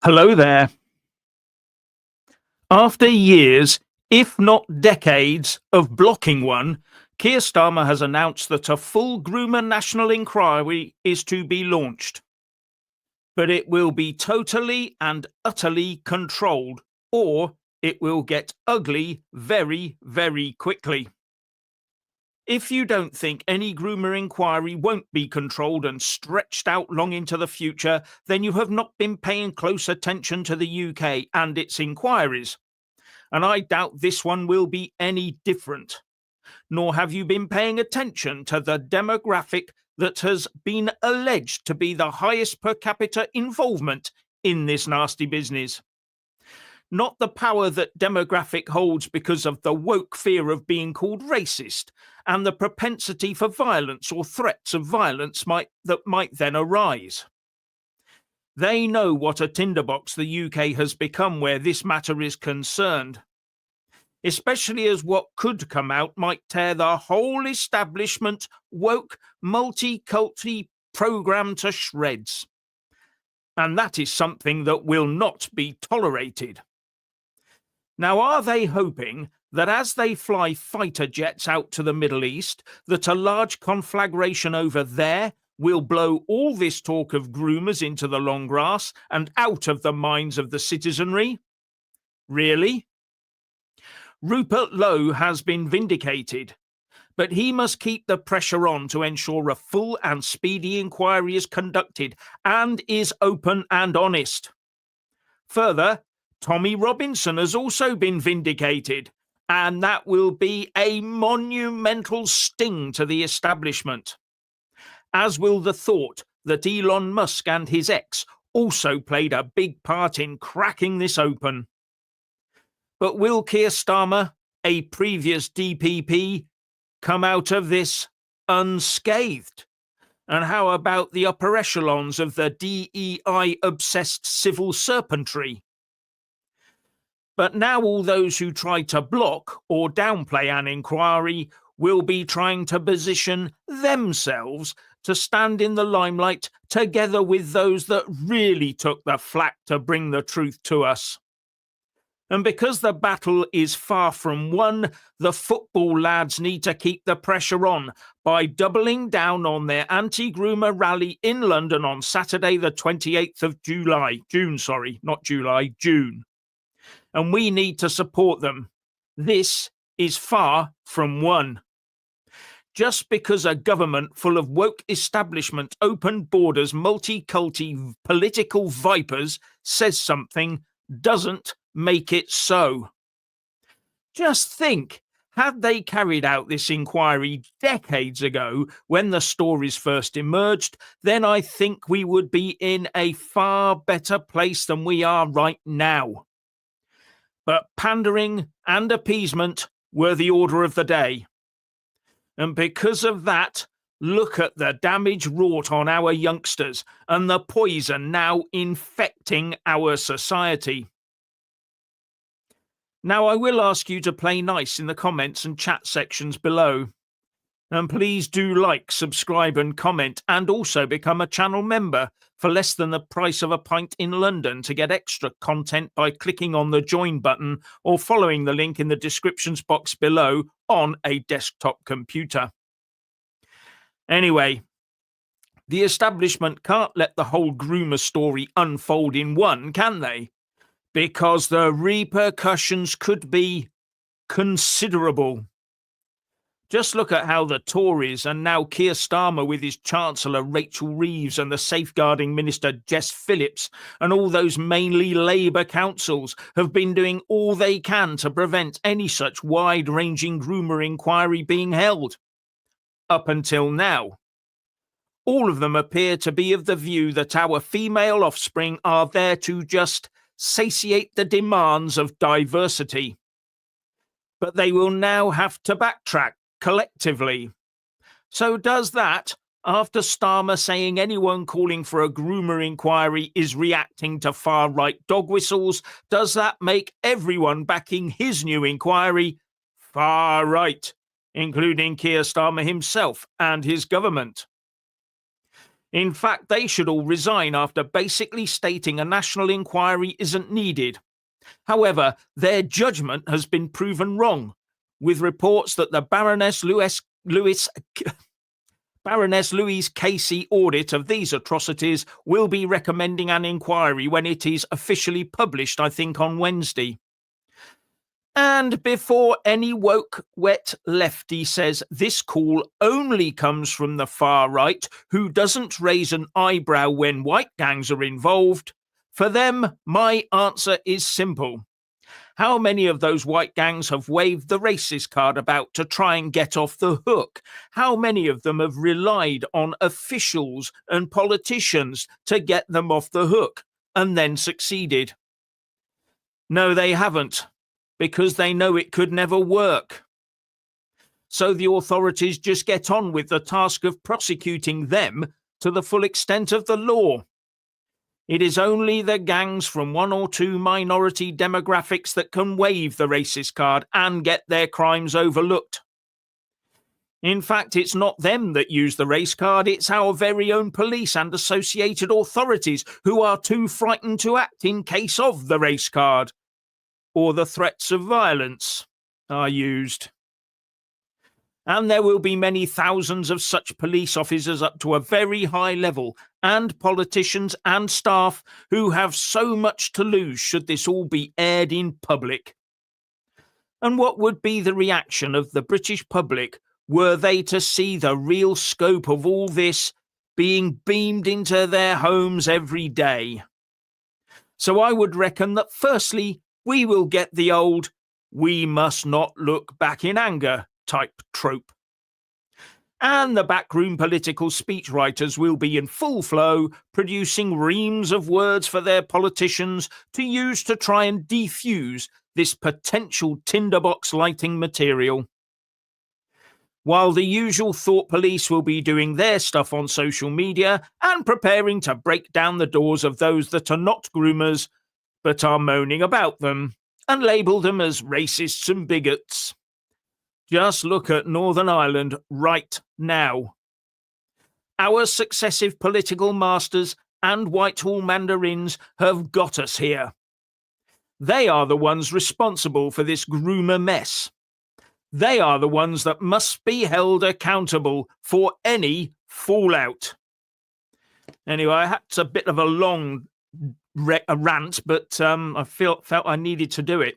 Hello there. After years, if not decades, of blocking one, Keir Starmer has announced that a full groomer national inquiry is to be launched. But it will be totally and utterly controlled, or it will get ugly very, very quickly. If you don't think any groomer inquiry won't be controlled and stretched out long into the future, then you have not been paying close attention to the UK and its inquiries. And I doubt this one will be any different. Nor have you been paying attention to the demographic that has been alleged to be the highest per capita involvement in this nasty business. Not the power that demographic holds because of the woke fear of being called racist and the propensity for violence or threats of violence that might then arise. They know what a tinderbox the UK has become where this matter is concerned, especially as what could come out might tear the whole establishment woke multi-culti programme to shreds. And that is something that will not be tolerated. Now, are they hoping that as they fly fighter jets out to the Middle East, that a large conflagration over there will blow all this talk of groomers into the long grass and out of the minds of the citizenry? Really? Rupert Lowe has been vindicated, but he must keep the pressure on to ensure a full and speedy inquiry is conducted and is open and honest. Further, Tommy Robinson has also been vindicated, and that will be a monumental sting to the establishment, as will the thought that Elon Musk and his ex also played a big part in cracking this open. But will Keir Starmer, a previous DPP, come out of this unscathed? And how about the upper echelons of the DEI-obsessed civil serpentry? But now all those who try to block or downplay an inquiry will be trying to position themselves to stand in the limelight together with those that really took the flak to bring the truth to us. And because the battle is far from won, the football lads need to keep the pressure on by doubling down on their anti-groomer rally in London on Saturday the 28th of June. And we need to support them. This is far from won. Just because a government full of woke establishment, open borders, multi-culti political vipers says something doesn't make it so. Just think, had they carried out this inquiry decades ago when the stories first emerged, then I think we would be in a far better place than we are right now. But pandering and appeasement were the order of the day. And because of that, look at the damage wrought on our youngsters and the poison now infecting our society. Now, I will ask you to play nice in the comments and chat sections below. And please do like, subscribe and comment, and also become a channel member for less than the price of a pint in London to get extra content by clicking on the join button or following the link in the descriptions box below on a desktop computer. Anyway, the establishment can't let the whole groomer story unfold in one, can they? Because the repercussions could be considerable. Just look at how the Tories, and now Keir Starmer with his Chancellor Rachel Reeves and the Safeguarding Minister Jess Phillips and all those mainly Labour councils have been doing all they can to prevent any such wide-ranging groomer inquiry being held. Up until now. All of them appear to be of the view that our female offspring are there to just satiate the demands of diversity. But they will now have to backtrack collectively. So does that, after Starmer saying anyone calling for a groomer inquiry is reacting to far-right dog whistles, does that make everyone backing his new inquiry far-right, including Keir Starmer himself and his government? In fact, they should all resign after basically stating a national inquiry isn't needed. However, their judgment has been proven wrong, with reports that the Baroness Louise Casey audit of these atrocities will be recommending an inquiry when it is officially published, I think, on Wednesday. And before any woke, wet lefty says this call only comes from the far right, who doesn't raise an eyebrow when white gangs are involved, for them, my answer is simple. How many of those white gangs have waved the racist card about to try and get off the hook? How many of them have relied on officials and politicians to get them off the hook and then succeeded? No, they haven't, because they know it could never work. So the authorities just get on with the task of prosecuting them to the full extent of the law. It is only the gangs from one or two minority demographics that can wave the racist card and get their crimes overlooked. In fact, it's not them that use the race card, it's our very own police and associated authorities who are too frightened to act in case of the race card, or the threats of violence are used. And there will be many thousands of such police officers up to a very high level, and politicians and staff who have so much to lose should this all be aired in public. And what would be the reaction of the British public were they to see the real scope of all this being beamed into their homes every day? So I would reckon that firstly, we will get the old "we must not look back in anger" type trope. And the backroom political speechwriters will be in full flow, producing reams of words for their politicians to use to try and defuse this potential tinderbox lighting material. While the usual thought police will be doing their stuff on social media and preparing to break down the doors of those that are not groomers, but are moaning about them, and label them as racists and bigots. Just look at Northern Ireland right now. Our successive political masters and Whitehall mandarins have got us here. They are the ones responsible for this groomer mess. They are the ones that must be held accountable for any fallout. Anyway, that's a bit of a long rant, but I felt I needed to do it.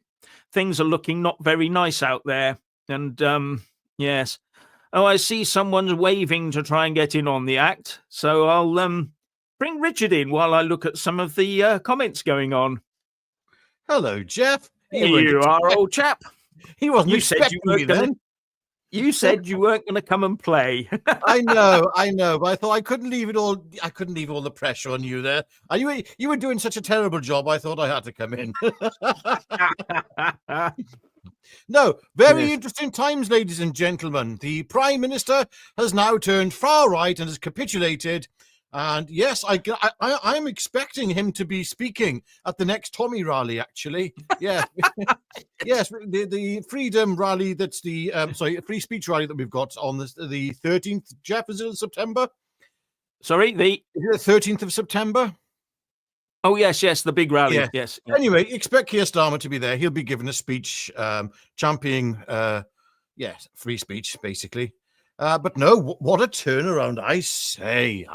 Things are looking not very nice out there. And, yes. Oh, I see someone's waving to try and get in on the act. So I'll bring Richard in while I look at some of the comments going on. Hello, Jeff. Here you are, old chap. He wasn't expecting me then. You said you weren't going to come and play. I know. But I thought I couldn't leave all the pressure on you there. You were doing such a terrible job. I thought I had to come in. No, very interesting times, ladies and gentlemen. The Prime Minister has now turned far right and has capitulated. And yes, I'm expecting him to be speaking at the next Tommy rally, actually. Yeah. Yes, the freedom rally, that's the free speech rally that we've got on the 13th, Jeff, is it in September? Sorry, is it the 13th of September? Oh, yes, the big rally, yeah. Yes. Anyway, expect Keir Starmer to be there. He'll be giving a speech championing, free speech, basically. But no, what a turnaround. I say.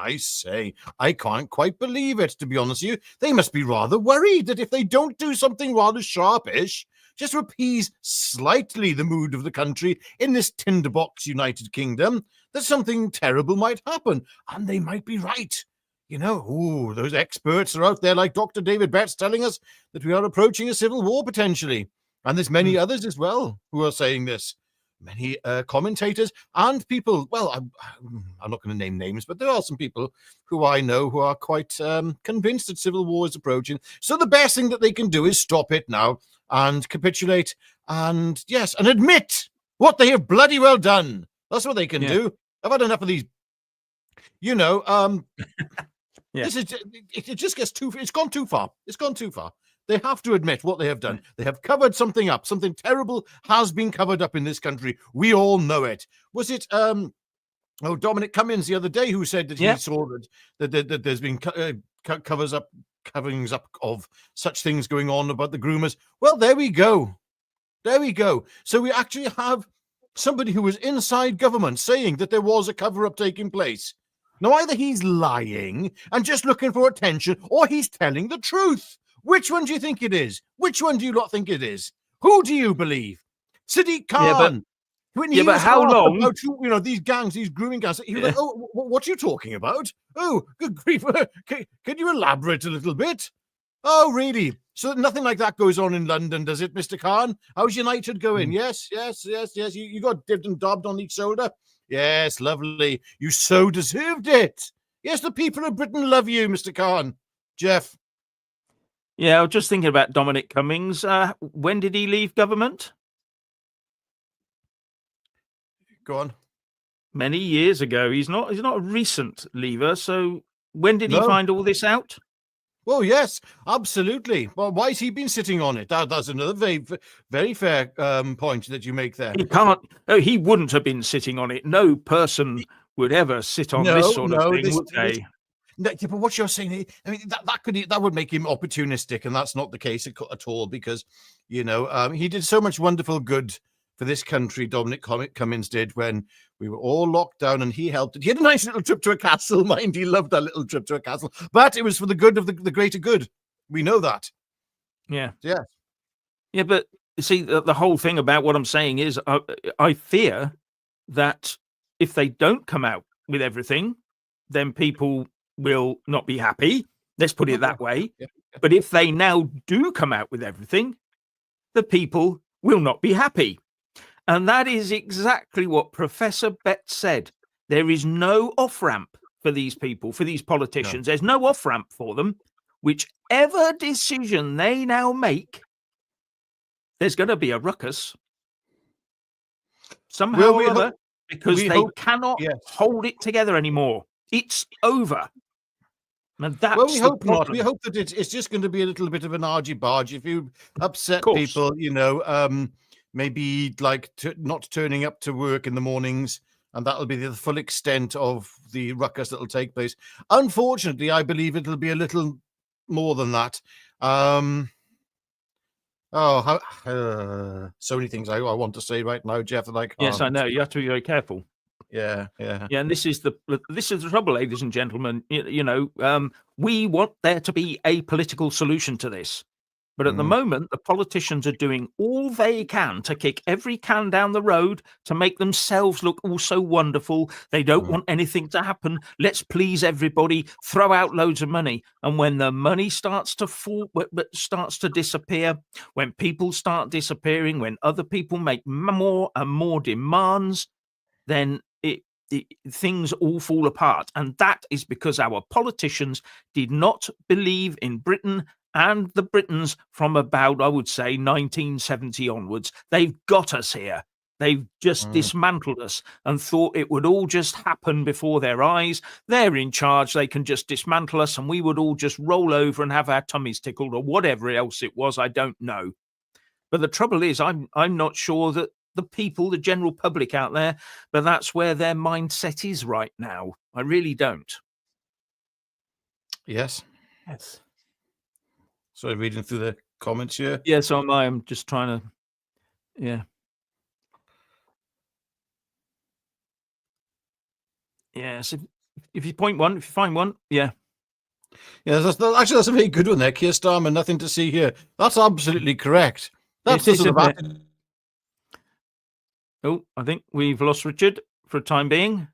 I can't quite believe it, to be honest with you. They must be rather worried that if they don't do something rather sharpish, just to appease slightly the mood of the country in this tinderbox United Kingdom, that something terrible might happen. And they might be right. You know, those experts are out there like Dr. David Betts telling us that we are approaching a civil war potentially. And there's many others as well who are saying this. Many commentators and people, well, I'm not going to name names, but there are some people who I know who are quite convinced that civil war is approaching. So the best thing that they can do is stop it now and capitulate and, yes, and admit what they have bloody well done. That's what they can do. I've had enough of these, This is, it just gets it's gone too far. It's gone too far. They have to admit what they have done. They have covered something up. Something terrible has been covered up in this country. We all know it. Was it Oh, Dominic Cummings the other day, who said that he Yeah. saw that there's been coverings up of such things going on about the groomers. Well, there we go. There we go. So we actually have somebody who was inside government saying that there was a cover-up taking place. Now, either he's lying and just looking for attention, or he's telling the truth. Which one do you think it is? Which one do you lot think it is? Who do you believe? Sadiq Khan. When he was how asked long? about, these gangs, these grooming gangs, he was like, "Oh, what are you talking about? Oh, good grief! Can you elaborate a little bit? Oh, really? So nothing like that goes on in London, does it, Mr. Khan? How's United going? Yes. You got dipped and dabbed on each shoulder. Yes, lovely. You so deserved it. Yes, the people of Britain love you, Mr. Khan. Jeff. Yeah, I was just thinking about Dominic Cummings. When did he leave government? Go on. Many years ago. He's not a recent leaver. So when did he find all this out? Well, yes, absolutely. Well, why has he been sitting on it? That's another very, very fair point that you make there. He can't. Oh, he wouldn't have been sitting on it. No person would ever sit on this sort of thing, would they? No, but what you're saying, I mean, that would make him opportunistic, and that's not the case at all, because he did so much wonderful good for this country. Dominic Cummings did when we were all locked down, and he helped it. He had a nice little trip to a castle, mind. He loved that little trip to a castle, but it was for the good of the greater good. We know that. Yeah. Yeah. But see, the whole thing about what I'm saying is, I fear that if they don't come out with everything, then people will not be happy. Let's put it that way. Yeah. But if they now do come out with everything, the people will not be happy. And that is exactly what Professor Betts said. There is no off-ramp for these people, for these politicians. No. There's no off-ramp for them. Whichever decision they now make, there's going to be a ruckus. Somehow or other, because they cannot hold it together anymore. It's over. And that's we hope not. We hope that it's just going to be a little bit of an argy-bargy. If you upset people, maybe like not turning up to work in the mornings, and that'll be the full extent of the ruckus that'll take place. Unfortunately, I believe it'll be a little more than that. So many things I want to say right now, Jeff, that I can't. Yes, I know. You have to be very careful. Yeah. And this is the trouble, ladies and gentlemen. We want there to be a political solution to this. But at the moment, the politicians are doing all they can to kick every can down the road to make themselves look all so wonderful. They don't want anything to happen. Let's please everybody, throw out loads of money. And when the money starts to fall, starts to disappear, when people start disappearing, when other people make more and more demands, then things all fall apart. And that is because our politicians did not believe in Britain and the Britons from about, I would say, 1970 onwards. They've got us here. They've just dismantled us and thought it would all just happen before their eyes. They're in charge. They can just dismantle us and we would all just roll over and have our tummies tickled or whatever else it was. I don't know. But the trouble is, I'm not sure that the people, the general public out there, but that's where their mindset is right now. I really don't. Yes. So reading through the comments here. Yes, so am I. I'm just trying to, Yes, if you find one, yeah. Yeah, that's a very good one there. Keir Starmer, nothing to see here. That's absolutely correct. That's the sort of. Oh, I think we've lost Richard for a time being.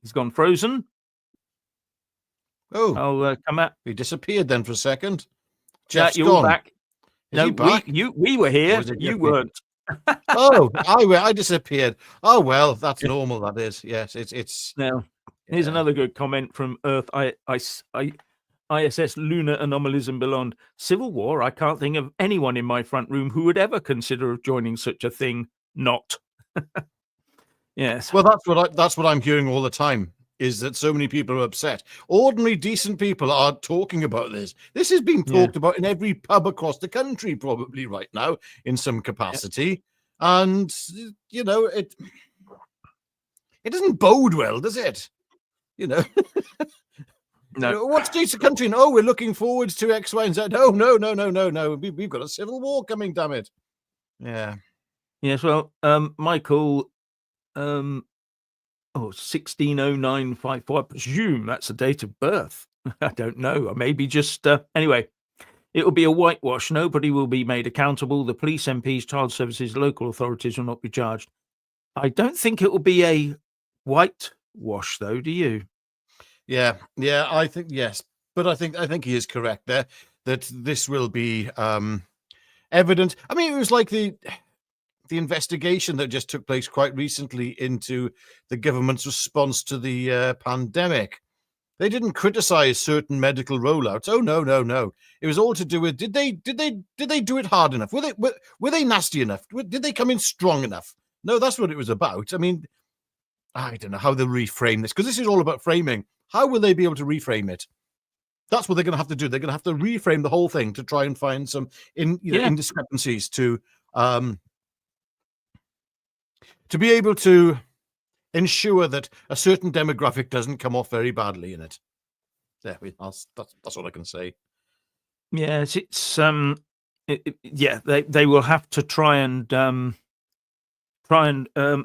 He's gone frozen. Oh, I'll come out. He disappeared then for a second. Jeff's you're gone. Back. No, back? We were here. You weren't. I disappeared. Oh well, that's normal. That is. Yes, it's. Now, here's another good comment from Earth ISS Lunar Anomalies and Beyond. Civil War. I can't think of anyone in my front room who would ever consider joining such a thing. Not. Yes. Well, that's what I'm hearing all the time. Is that so many people are upset? Ordinary, decent people are talking about this. This is being talked about in every pub across the country, probably right now, in some capacity. And it doesn't bode well, does it? You know, No. what state's the country? And, oh, we're looking forward to X, Y, and Z. Oh, no. We've got a civil war coming, damn it. Yeah. Yes, well, Michael, 160954. I presume that's the date of birth. I don't know. Or maybe just anyway. It will be a whitewash. Nobody will be made accountable. The police, MPs, child services, local authorities will not be charged. I don't think it will be a whitewash, though. Do you? Yeah, I think yes, but I think he is correct there that this will be evident. I mean, it was like the investigation that just took place quite recently into the government's response to the pandemic. They didn't criticize certain medical rollouts. Oh no. It was all to do with did they do it hard enough? Were they nasty enough? Did they come in strong enough? No, that's what it was about. I mean, I don't know how they'll reframe this because this is all about framing. How will they be able to reframe it? That's what they're going to have to do. They're going to have to reframe the whole thing to try and find some indiscrepancies to be able to ensure that a certain demographic doesn't come off very badly in it. There, that's all I can say. Yes, it's they will have to try and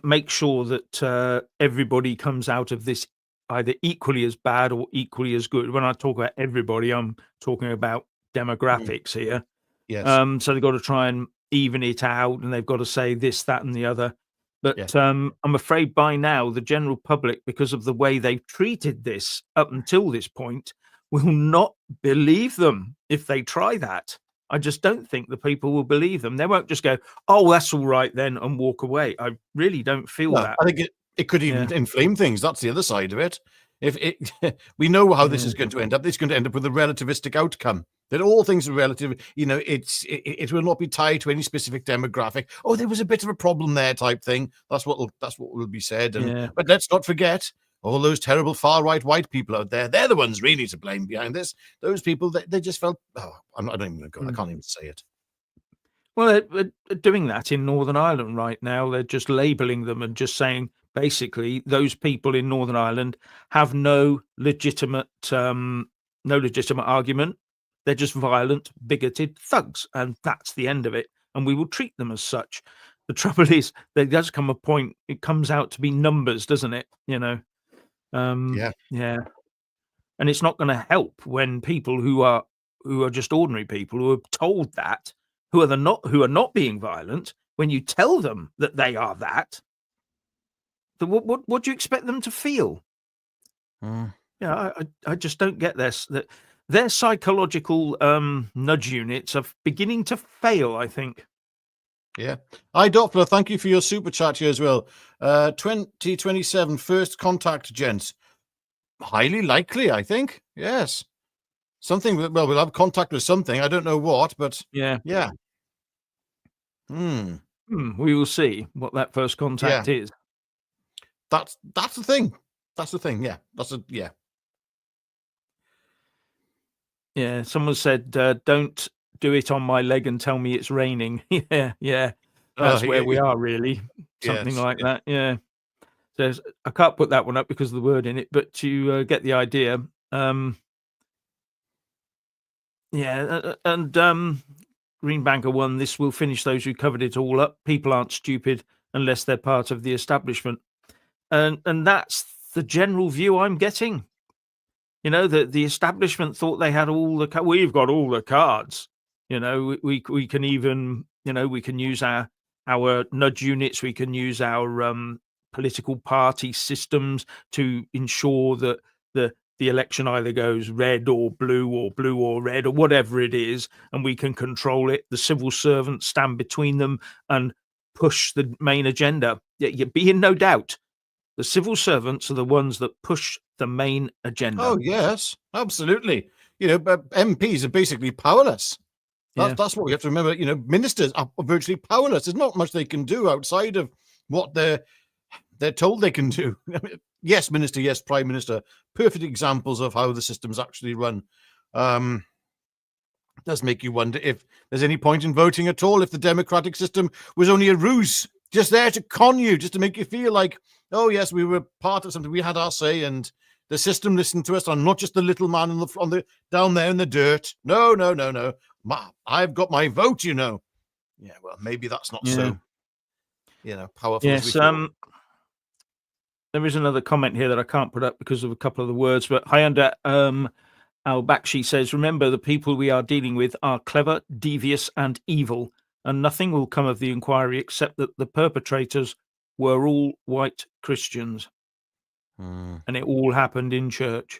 make sure that everybody comes out of this either equally as bad or equally as good. When I talk about everybody, I'm talking about demographics here. Yes. So they've got to try and even it out, and they've got to say this, that, and the other. But Yeah. I'm afraid by now the general public, because of the way they've treated this up until this point, will not believe them if they try that. I just don't think the people will believe them. They won't just go, "Oh, that's all right then," and walk away. I really don't feel that. I think it could even inflame things. That's the other side of it. If it, we know how this is going to end up. It's going to end up with a relativistic outcome. That all things are relative. You know, it will not be tied to any specific demographic. Oh, there was a bit of a problem there, type thing. That's what will be said. And but let's not forget all those terrible far right white people out there. They're the ones really to blame behind this. Those people, they just felt. Oh, I don't even go. I can't even say it. Well, they're doing that in Northern Ireland right now. They're just labelling them and just saying, basically, those people in Northern Ireland have no legitimate argument. They're just violent, bigoted thugs, and that's the end of it. And we will treat them as such. The trouble is, there does come a point. It comes out to be numbers, doesn't it? You know. Yeah. And it's not going to help when people who are just ordinary people who are told that, who are not being violent, when you tell them that they are that, what do you expect them to feel? Yeah, I just don't get this. That their psychological nudge units are beginning to fail, I think. Yeah. Hi, Doppler. Thank you for your super chat here as well. 2027 first contact, gents. Highly likely, I think. Yes. Something. Well, we'll have contact with something. I don't know what, but yeah. We will see what that first contact is. That's the thing. That's the thing. Yeah. Yeah. Someone said, "Don't do it on my leg and tell me it's raining." Yeah. That's where we are, really. Something like that. Yeah. So I can't put that one up because of the word in it, but you get the idea. Greenbanker 1, this will finish those who covered it all up. People aren't stupid unless they're part of the establishment. And that's the general view I'm getting. You know, the establishment thought they had all the we've got all the cards. You know, we can even, you know, we can use our nudge units, we can use our political party systems to ensure that the election either goes red or blue or red or whatever it is, and we can control it. The civil servants stand between them and push the main agenda. You be in no doubt, the civil servants are the ones that push the main agenda. Oh, yes, absolutely. You know, but MPs are basically powerless. That's what we have to remember. You know, ministers are virtually powerless. There's not much they can do outside of what they're told they can do. Yes, minister. Yes, prime minister. Perfect examples of how the system's actually run. It does make you wonder if there's any point in voting at all, if the democratic system was only a ruse, just there to con you, just to make you feel like Oh yes, we were part of something. We had our say, and the system listened to us. I'm not just the little man on the down there in the dirt. No, no, no, no. I've got my vote. Yeah, well, maybe that's not so powerful as we Yes. thought. There is another comment here that I can't put up because of a couple of the words, but Hyunda Al-Bakshi says, remember, the people we are dealing with are clever, devious, and evil, and nothing will come of the inquiry except that the perpetrators were all white Christians, and it all happened in church.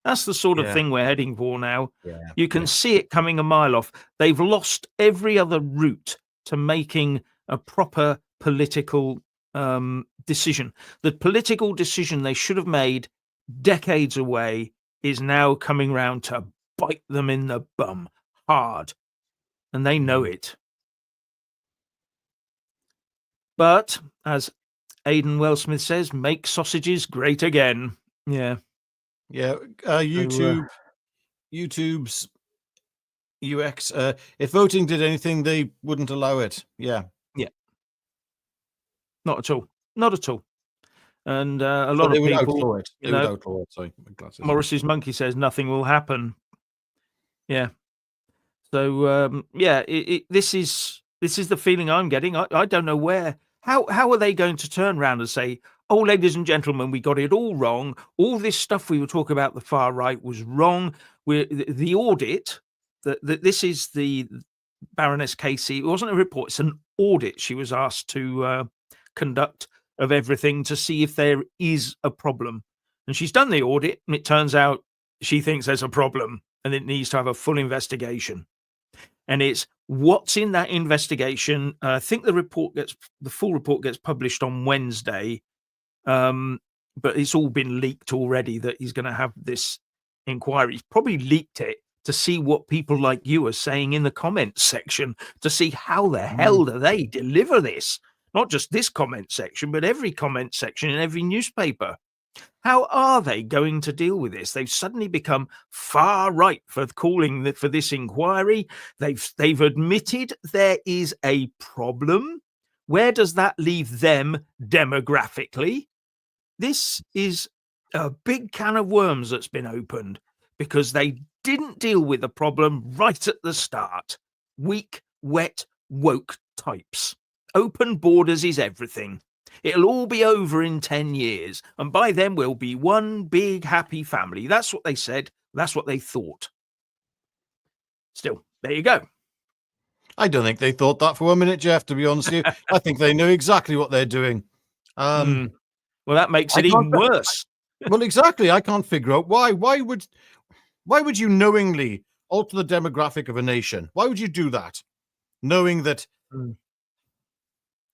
That's the sort of thing we're heading for now. You can see it coming a mile off. They've lost every other route to making a proper political decision. The political decision they should have made decades away is now coming round to bite them in the bum hard, and they know it. But as Aidan Wellsmith says, make sausages great again. Yeah. YouTube's UX. If voting did anything, they wouldn't allow it. Yeah. Not at all. Not at all. And a lot of people outlaw it. They would outlaw it. Sorry, my glasses. Morris's monkey says nothing will happen. Yeah. So this is the feeling I'm getting. I don't know where. How are they going to turn around and say, "Oh, ladies and gentlemen, we got it all wrong. All this stuff we were talking about the far right was wrong. The audit that this is the Baroness Casey. It wasn't a report; it's an audit she was asked to conduct of everything to see if there is a problem. And she's done the audit, and it turns out she thinks there's a problem, and it needs to have a full investigation. And it's what's in that investigation. I think the full report gets published on Wednesday, but it's all been leaked already that he's going to have this inquiry. He's probably leaked it to see what people like you are saying in the comments section, to see how the hell do they deliver this. Not just this comment section, but every comment section in every newspaper. How are they going to deal with this? They've suddenly become far right for calling for this inquiry. They've admitted there is a problem. Where does that leave them demographically? This is a big can of worms that's been opened because they didn't deal with the problem right at the start. Weak, wet, woke types. Open borders is everything. It'll all be over in 10 years, and by then we'll be one big happy family. That's what they said. That's what they thought. Still, there you go. I don't think they thought that for 1 minute, Jeff, to be honest with you. I think they know exactly what they're doing. Well, that makes it even worse. Well, exactly. I can't figure out why. Why would you knowingly alter the demographic of a nation? Why would you do that? Knowing that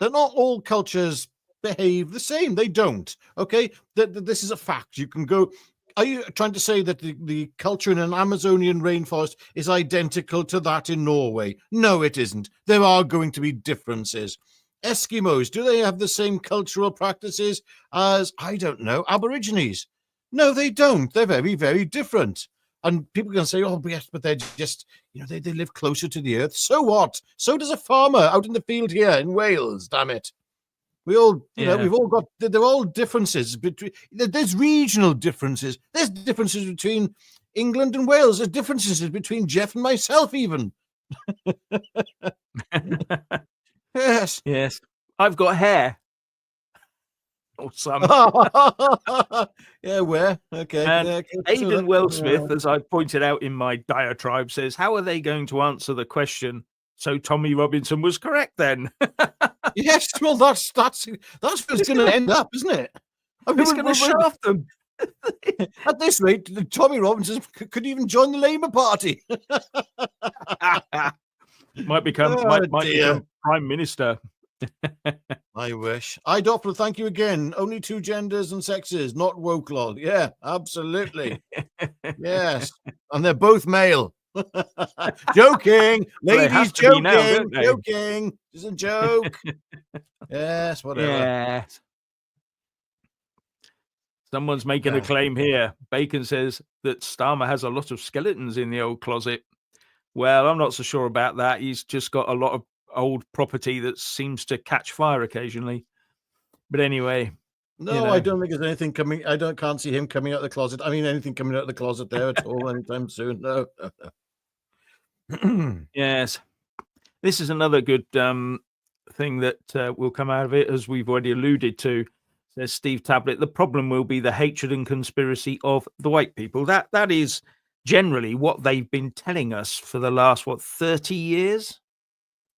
not all cultures behave the same. They don't. Okay? This is a fact. You can go. Are you trying to say that the culture in an Amazonian rainforest is identical to that in Norway? No, it isn't. There are going to be differences. Eskimos, do they have the same cultural practices as, I don't know, Aborigines? No, they don't. They're very, very different. And people can say, oh, yes, but they're just, they live closer to the earth. So what? So does a farmer out in the field here in Wales, damn it. We all, we've all got, they're all differences between, there's regional differences. There's differences between England and Wales. There's differences between Jeff and myself even. Yes. Yes. I've got hair. Or some. Yeah, where? Okay. And Aidan Wellsmith, as I pointed out in my diatribe, says, how are they going to answer the question? So Tommy Robinson was correct then. Yes, well, that's where it's going to end up, isn't it? I mean, it's going to shaft them. At this rate, Tommy Robinson could even join the Labour Party. might become Prime Minister. I wish. Doppler, thank you again. Only 2 genders and sexes, not woke lol. Yeah, absolutely. Yes. And they're both male. Joking. Ladies, joking. Now, joking. It's a joke. Yes, whatever. Yes. Someone's making a claim here. Bacon says that Starmer has a lot of skeletons in the old closet. Well, I'm not so sure about that. He's just got a lot of old property that seems to catch fire occasionally. But anyway. No, I don't think there's anything coming. Can't see him coming out of the closet. I mean, anything coming out of the closet there at all anytime soon. No. Yes. This is another good thing that will come out of it, as we've already alluded to, says Steve Tablett. The problem will be the hatred and conspiracy of the white people. That is generally what they've been telling us for the last, 30 years?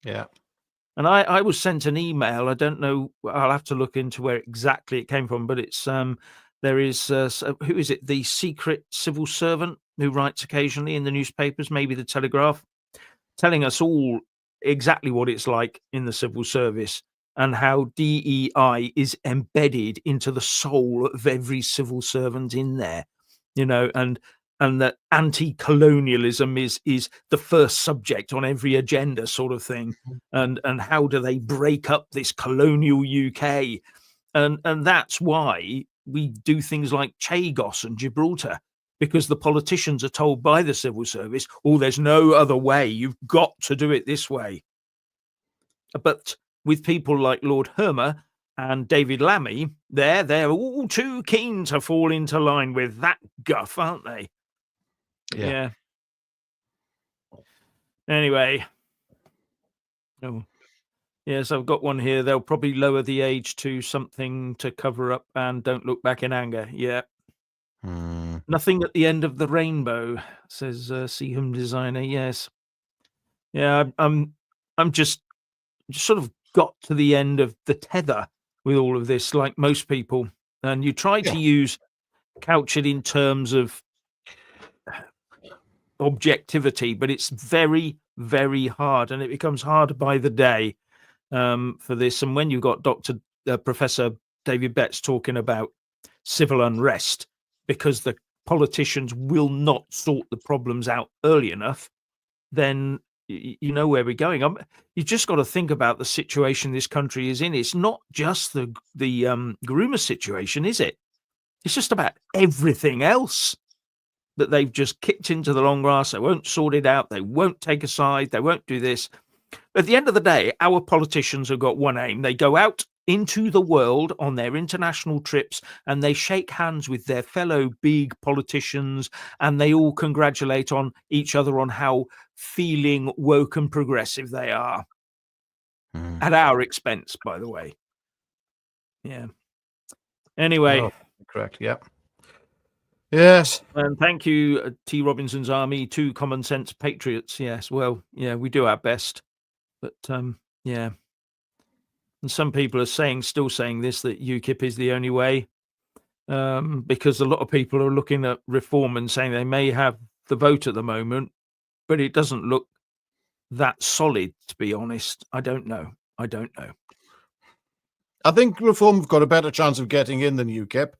Yeah. And I was sent an email. I don't know. I'll have to look into where exactly it came from, but it's there is who is it? The secret civil servant who writes occasionally in the newspapers, maybe the Telegraph, telling us all exactly what it's like in the civil service and how DEI is embedded into the soul of every civil servant in there, and that anti-colonialism is the first subject on every agenda, sort of thing. And how do they break up this colonial UK? And that's why we do things like Chagos and Gibraltar, because the politicians are told by the civil service, oh, there's no other way. You've got to do it this way. But with people like Lord Hermer and David Lammy, they're all too keen to fall into line with that guff, aren't they? Yeah. Anyway. Oh. Yes, I've got one here. They'll probably lower the age to something to cover up and don't look back in anger. Yeah. Nothing at the end of the rainbow, says Seaham Designer. Yes. Yeah, I'm just sort of got to the end of the tether with all of this, like most people. And you try to couch it in terms of objectivity, but it's very, very hard, and it becomes harder by the day for this. And when you've got Professor David Betts talking about civil unrest because the politicians will not sort the problems out early enough, then you know where we're going. You just got to think about the situation this country is in. It's not just the groomer situation, is it? It's just about everything else that they've just kicked into the long grass. They won't sort it out. They won't take a side. They won't do this. At the end of the day, our politicians have got one aim. They go out into the world on their international trips and they shake hands with their fellow big politicians, and they all congratulate on each other on how feeling woke and progressive they are. At our expense, by the way. Yeah. Anyway. Correct. Yeah. Yes. And thank you, T. Robinson's Army, 2 common sense patriots. Yes. Well, yeah, we do our best. But yeah. And some people are still saying this, that UKIP is the only way, because a lot of people are looking at reform and saying they may have the vote at the moment, but it doesn't look that solid, to be honest. I don't know. I think reform have got a better chance of getting in than UKIP.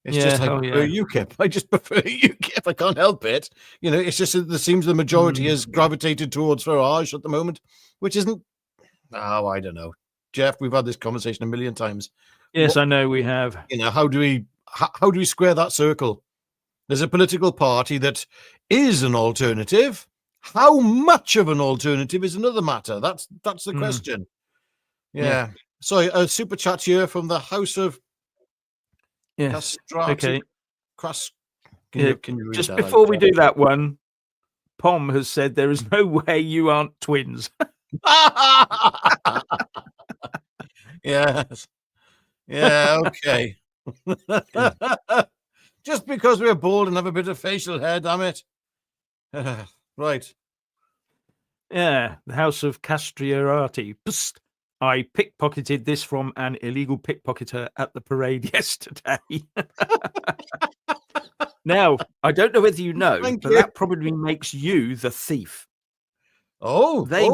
It's just I prefer UKIP. I just prefer UKIP. I can't help it. It's just that it seems the majority has gravitated towards Farage at the moment, which isn't. Oh, I don't know. Jeff, we've had this conversation a million times. Yes, I know we have. How do we square that circle? There's a political party that is an alternative. How much of an alternative is another matter? That's the question. Yeah. So a super chat here from the House of Castrati. Okay. Can you read just that before we do that one, Pom has said there is no way you aren't twins. Yes. Yeah, okay. Just because we're bald and have a bit of facial hair, damn it. Right. Yeah, the House of Castriati. Psst. I pickpocketed this from an illegal pickpocketer at the parade yesterday. Now, I don't know whether you know, that probably makes you the thief. Oh, they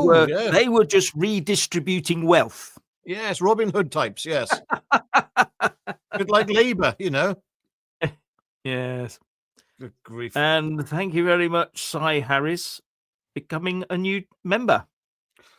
were just redistributing wealth. Yes, Robin Hood types, yes. Bit like Labour, Yes. Good grief. And thank you very much, Cy Harris, becoming a new member.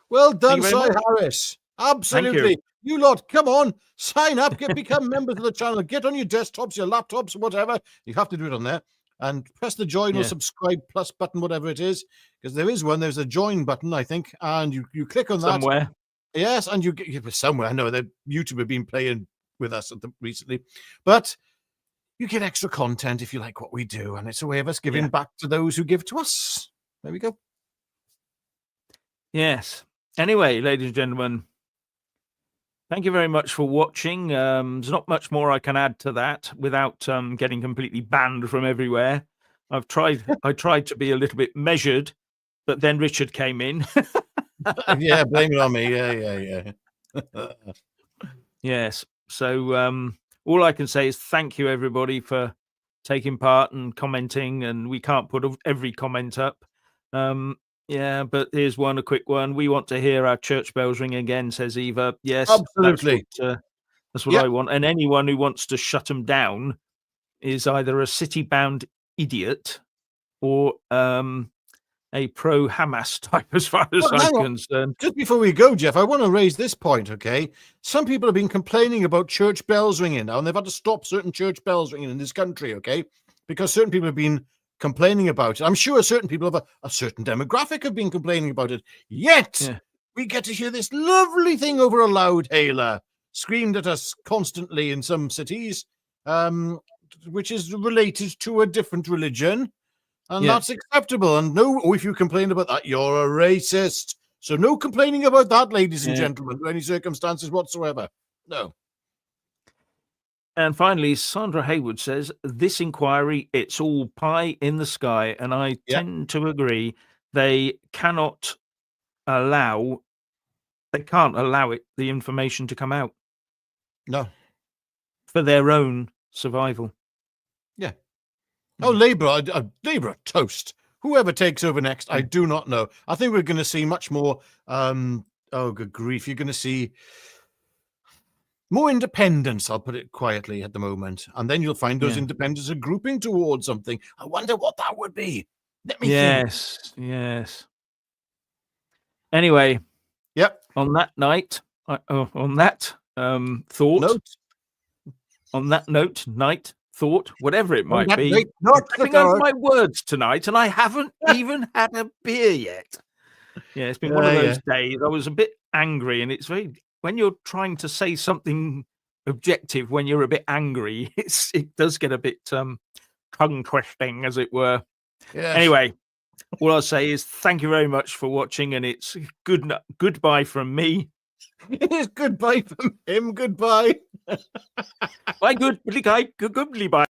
Well done, Cy Harris. Absolutely. You lot, come on, sign up, become members of the channel. Get on your desktops, your laptops, whatever. You have to do it on there. And press the join or subscribe plus button, whatever it is, because there is one. There's a join button, I think, and you click on that. Somewhere. Yes, and you get somewhere. I know that YouTube have been playing with us recently. But you get extra content if you like what we do, and it's a way of us giving back to those who give to us. There we go. Yes. Anyway, ladies and gentlemen, thank you very much for watching. There's not much more I can add to that without getting completely banned from everywhere. I tried to be a little bit measured, but then Richard came in. Yeah, blame it on me. Yeah. Yes. So all I can say is thank you, everybody, for taking part and commenting. And we can't put every comment up. Yeah, but here's a quick one. We want to hear our church bells ring again, says Eva. Yes, absolutely. That's what I want. And anyone who wants to shut them down is either a city-bound idiot or a pro-Hamas type, as far as I'm concerned. Just before we go, Jeff, I want to raise this point, okay? Some people have been complaining about church bells ringing now, and they've had to stop certain church bells ringing in this country, okay? Because certain people have been complaining about it. I'm sure certain people of a certain demographic have been complaining about it. Yet, we get to hear this lovely thing over a loud hailer screamed at us constantly in some cities, which is related to a different religion. And that's acceptable. And if you complain about that, you're a racist. So no complaining about that, ladies and gentlemen, under any circumstances whatsoever. No. And finally, Sandra Haywood says, this inquiry, it's all pie in the sky. And I tend to agree. They can't allow the information to come out. No. For their own survival. Yeah. Oh, Labour are toast. Whoever takes over next, I do not know. I think we're going to see much more. Oh, good grief! You're going to see more independence. I'll put it quietly at the moment, and then you'll find those independents are grouping towards something. I wonder what that would be. Let me think. Yes. Anyway. Yep. On that night, on that thought. Thought, whatever it might be. I'm tripping over my words tonight, and I haven't even had a beer yet. Yeah, it's been one of those days. I was a bit angry, and it's when you're trying to say something objective when you're a bit angry, it does get a bit tongue twisting, as it were. Yes. Anyway, all I'll say is thank you very much for watching, and it's goodbye from me. It is goodbye from him. Goodbye. Bye, goodbye.